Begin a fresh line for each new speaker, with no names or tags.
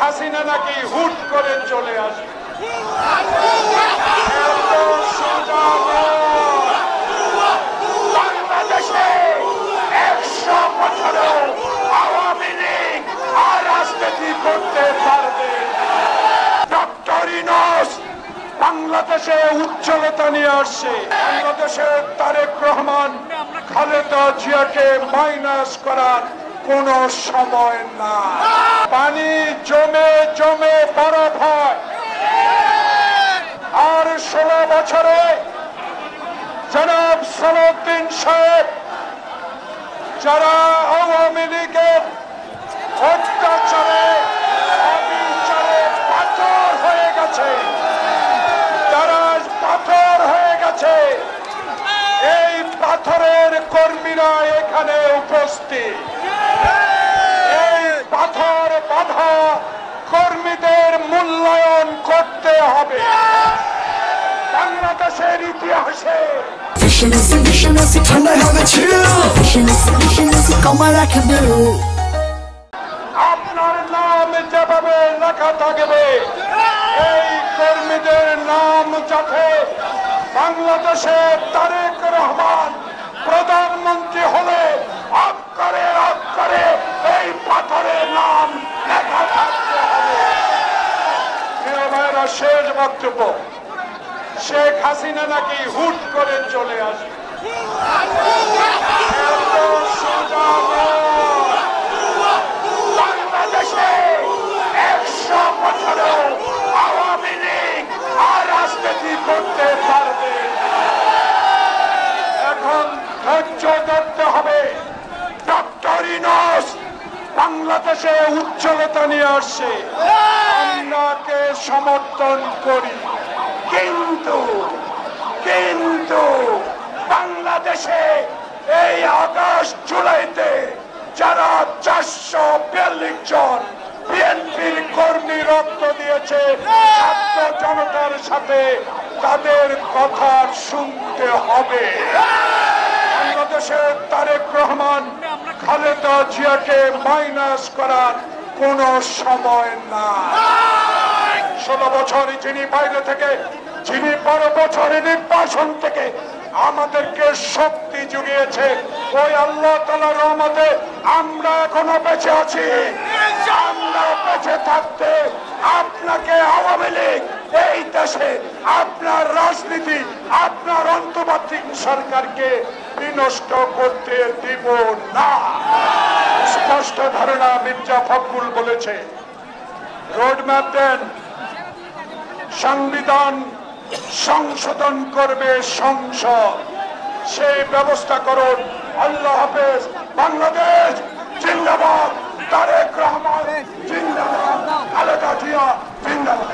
হাসিনা নাকি হুট করে চলে আসে। বাংলাদেশে 100 বছরেও আওয়ামী লীগ আর রাজনীতি করতে পারবে। ডক্টর ইউনূস বাংলাদেশে উজ্জ্বলতা নিয়ে আসছে। বাংলাদেশে তারেক রহমান খালেদা জিয়াকে মাইনাস করার কোন সময় না। পানি জমে জমে বরফ হয়। আর 16 বছরে জনাব সালাউদ্দিন সাহেব যারা আওয়ামী লীগের অত্যাচারে অবিচারে পাথর হয়ে গেছে, তারা পাথর হয়ে গেছে, এই পাথরের কর্মীরা এখানে উপস্থিত। এই পাথর বাঁধা কর্মীদের মূল্যায়ন করতে হবে। বাংলাদেশের ইতিহাসে আপনার নাম যেভাবে লেখা থাকবে, এই কর্মীদের নাম যাতে বাংলাদেশে তারেক রহমান প্রধানমন্ত্রী হলে অক্ষরে অক্ষরে এই পাথরের নাম লেখা থাকতে হবে। প্রিয় ভাইরা, শেষ বক্তব্য। শেখ হাসিনা নাকি হুট করে চলে আসে। বাংলাদেশে 100 বছরেও আওয়ামী লীগ আর রাজনীতি করতে পারবে। এখন ধৈর্য ধরতে হবে। ডক্টর ইউনূস বাংলাদেশে উজ্জ্বলতা নিয়ে আসছে, আমরাকে সমর্থন করি। কিন্তু বাংলাদেশে এই আগস্ট জুলাইতে যারা 442 জন বিএনপির কর্মী রক্ত দিয়েছে ছাত্র জনতার সাথে, তাদের কথা শুনতে হবে। বাংলাদেশে তারেক রহমান খালেদা জিয়াকে মাইনাস করার কোন সময় না। 16 বছর যিনি বাইরে থেকে, যিনি 12 বছরে নির্বাসন থেকে আমাদেরকে শক্তি জুগিয়েছে, ওই আল্লাহ তাআলার রহমতে আমরা এখনো বেঁচে আছি। আমরা বেঁচে থাকতে আপনাকে আওয়ামী লীগ এই দেশে আপনার রাজনীতি, আপনার অন্তর্বর্তী সরকারকে বিনষ্ট করতে দিব না। স্পষ্ট ধারণা মির্জা ফখরুল বলেছে। রোডম্যাপ দেন, সংবিধান সংশোধন করবে সংসদ, সেই ব্যবস্থা করুন। আল্লাহ হাফেজ। বাংলাদেশ জিন্দাবাদ, তারেক রহমান জিন্দাবাদ, খালেদা জিয়া জিন্দাবাদ।